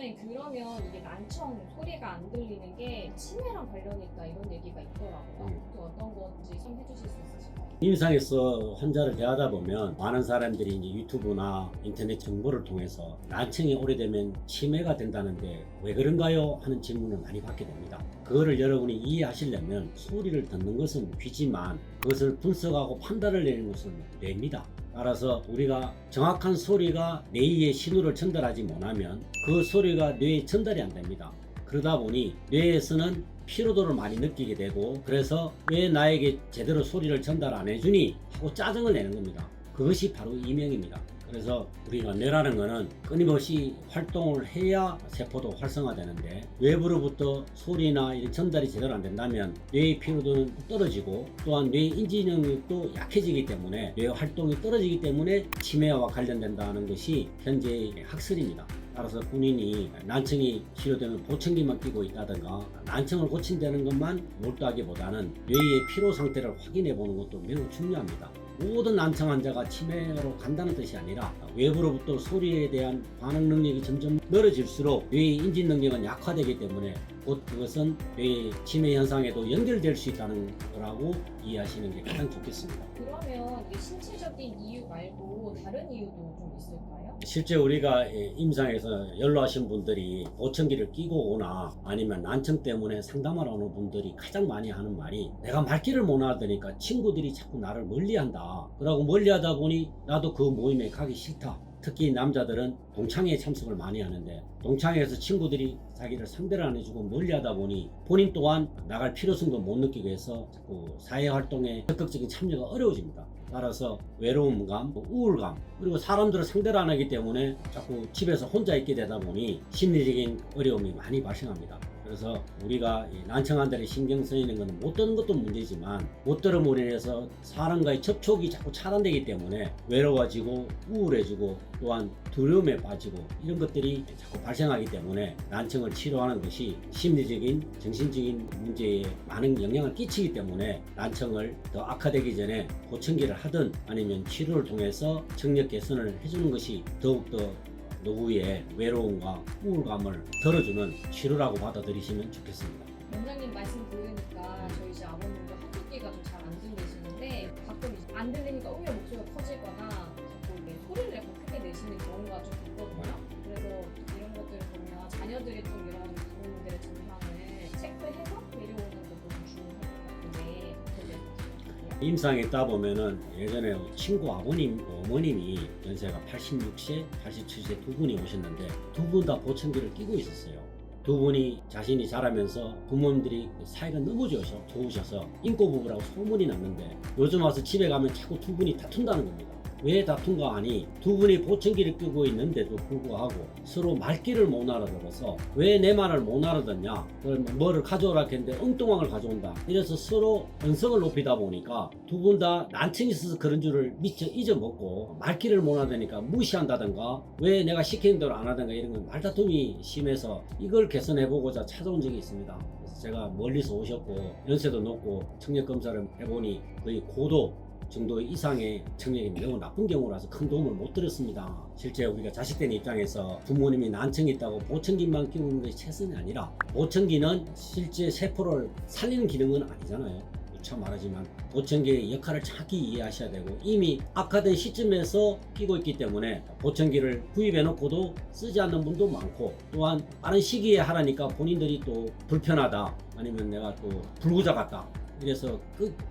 원장님, 그러면 이게 난청 소리가 안 들리는 게 치매랑 관련이 있다 이런 얘기가 있더라고요. 또 어떤 건지 좀 해주실 수 있으실까요? 임상에서 환자를 대하다 보면 많은 사람들이 이제 유튜브나 인터넷 정보를 통해서 난청이 오래되면 치매가 된다는데 왜 그런가요? 하는 질문을 많이 받게 됩니다. 그거를 여러분이 이해하시려면 소리를 듣는 것은 귀지만 그것을 분석하고 판단을 내리는 것은 뇌입니다. 따라서 우리가 정확한 소리가 뇌에 신호를 전달하지 못하면 그 소리가 뇌에 전달이 안 됩니다. 그러다 보니 뇌에서는 피로도를 많이 느끼게 되고, 그래서 왜 나에게 제대로 소리를 전달 안 해주니 하고 짜증을 내는 겁니다. 그것이 바로 이명입니다. 그래서 우리가 뇌라는 것은 끊임없이 활동을 해야 세포도 활성화되는데, 외부로부터 소리나 이런 전달이 제대로 안 된다면 뇌의 피로도는 떨어지고, 또한 뇌 인지 능력도 약해지기 때문에 뇌 활동이 떨어지기 때문에 치매와 관련된다는 것이 현재의 학설입니다. 따라서 본인이 난청이 치료되면 보청기만 끼고 있다든가 난청을 고친다는 것만 몰두하기보다는 뇌의 피로 상태를 확인해 보는 것도 매우 중요합니다. 모든 난청 환자가 치매로 간다는 뜻이 아니라 외부로부터 소리에 대한 반응 능력이 점점 늘어질수록 뇌의 인지 능력은 약화되기 때문에 곧 그것은 뇌의 치매 현상에도 연결될 수 있다는 거라고 이해하시는 게 가장 좋겠습니다. 그러면 이 신체적인 이유 말고 다른 이유도 좀 있을까요? 실제 우리가 임상에서 연로하신 분들이 보청기를 끼고 오나 아니면 난청 때문에 상담하러 오는 분들이 가장 많이 하는 말이, 내가 말귀를 못 알아듣으니까 친구들이 자꾸 나를 멀리한다. 그러고 멀리하다 보니 나도 그 모임에 가기 싫다. 특히 남자들은 동창회에 참석을 많이 하는데 동창회에서 친구들이 자기를 상대를 안 해주고 멀리하다 보니 본인 또한 나갈 필요성도 못 느끼게 해서 자꾸 사회활동에 적극적인 참여가 어려워집니다. 따라서 외로움감, 우울감, 그리고 사람들을 상대를 안 하기 때문에 자꾸 집에서 혼자 있게 되다 보니 심리적인 어려움이 많이 발생합니다. 그래서 우리가 난청 환자를 신경 쓰이는 것은 못 듣는 것도 문제지만 못 들음으로 인해서 사람과의 접촉이 자꾸 차단되기 때문에 외로워지고 우울해지고 또한 두려움에 빠지고 이런 것들이 자꾸 발생하기 때문에 난청을 치료하는 것이 심리적인 정신적인 문제에 많은 영향을 끼치기 때문에 난청을 더 악화되기 전에 보청기를 하든 아니면 치료를 통해서 청력 개선을 해주는 것이 더욱더 노후의 외로움과 우울감을 덜어주는 치료라고 받아들이시면 좋겠습니다. 원장님 말씀 들으니까 저희 집 아버님도 한국기가 좀 잘 안 들리시는데 가끔 안 들리니까 오히려 목소리가 커지거나 자꾸 이렇게 소리를 약간 크게 내시는 경우가 좀 있거든요. 그래서 이런 것들을 보면 자녀들이 좀 이런 부모님들의 증상을 체크해서 데려오는 것도 좀 중요할 것 같은데 어떻게 임상에 있다 보면은 예전에 친구 아버님, 어머님이 연세가 86세, 87세 두 분이 오셨는데 두 분 다 보청기를 끼고 있었어요. 두 분이 자신이 자라면서 부모님들이 사이가 너무 좋으셔서 인꼬부부라고 소문이 났는데 요즘 와서 집에 가면 자꾸 두 분이 다툰다는 겁니다. 왜 다툰가 하니 두 분이 보청기를 끼고 있는데도 불구하고 서로 말귀를 못 알아들어서 왜 내 말을 못 알아듣냐, 뭐를 가져오라 했는데 엉뚱한 걸 가져온다. 이래서 서로 언성을 높이다 보니까 두 분 다 난청이 있어서 그런 줄을 미처 잊어먹고 말귀를 못 알아듣니까 무시한다든가 왜 내가 시키는 대로 안 하든가 이런 건 말다툼이 심해서 이걸 개선해보고자 찾아온 적이 있습니다. 그래서 제가 멀리서 오셨고 연세도 높고 청력 검사를 해보니 거의 고도 정도 이상의 청력이 매우 나쁜 경우라서 큰 도움을 못 드렸습니다. 실제 우리가 자식된 입장에서 부모님이 난청이 있다고 보청기만 끼우는 것이 최선이 아니라 보청기는 실제 세포를 살리는 기능은 아니잖아요. 누차 말하지만 보청기의 역할을 정확히 이해하셔야 되고 이미 악화된 시점에서 끼고 있기 때문에 보청기를 구입해 놓고도 쓰지 않는 분도 많고 또한 빠른 시기에 하라니까 본인들이 또 불편하다 아니면 내가 또 불구자 같다 이래서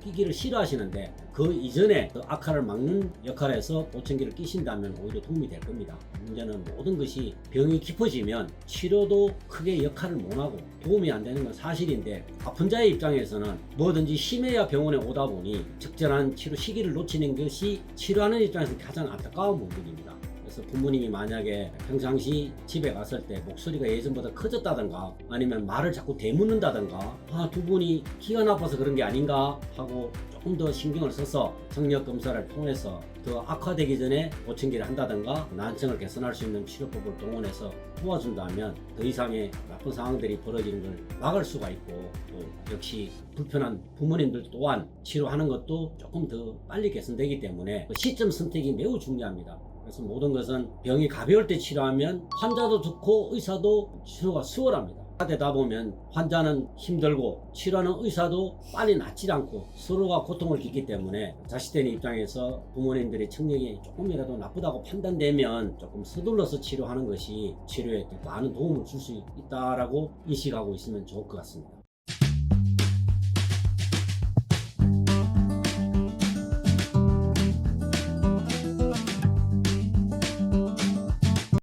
끼기를 싫어하시는데 그 이전에 그 악화를 막는 역할에서 보청기를 끼신다면 오히려 도움이 될 겁니다. 문제는 모든 것이 병이 깊어지면 치료도 크게 역할을 못하고 도움이 안 되는 건 사실인데 아픈 자의 입장에서는 뭐든지 심해야 병원에 오다 보니 적절한 치료 시기를 놓치는 것이 치료하는 입장에서 가장 안타까운 부분입니다. 그래서 부모님이 만약에 평상시 집에 갔을 때 목소리가 예전보다 커졌다든가 아니면 말을 자꾸 되묻는다든가 두 분이 기가 나빠서 그런 게 아닌가 하고 조금 더 신경을 써서 청력 검사를 통해서 더 악화되기 전에 보청기를 한다든가 난청을 개선할 수 있는 치료법을 동원해서 도와준다면 더 이상의 나쁜 상황들이 벌어지는 걸 막을 수가 있고 또 역시 불편한 부모님들 또한 치료하는 것도 조금 더 빨리 개선되기 때문에 시점 선택이 매우 중요합니다. 그래서 모든 것은 병이 가벼울 때 치료하면 환자도 좋고 의사도 치료가 수월합니다. 되다 보면 환자는 힘들고 치료하는 의사도 빨리 낫지 않고 서로가 고통을 겪기 때문에 자식되는 입장에서 부모님들의 청력이 조금이라도 나쁘다고 판단되면 조금 서둘러서 치료하는 것이 치료에 더 많은 도움을 줄 수 있다라고 인식하고 있으면 좋을 것 같습니다.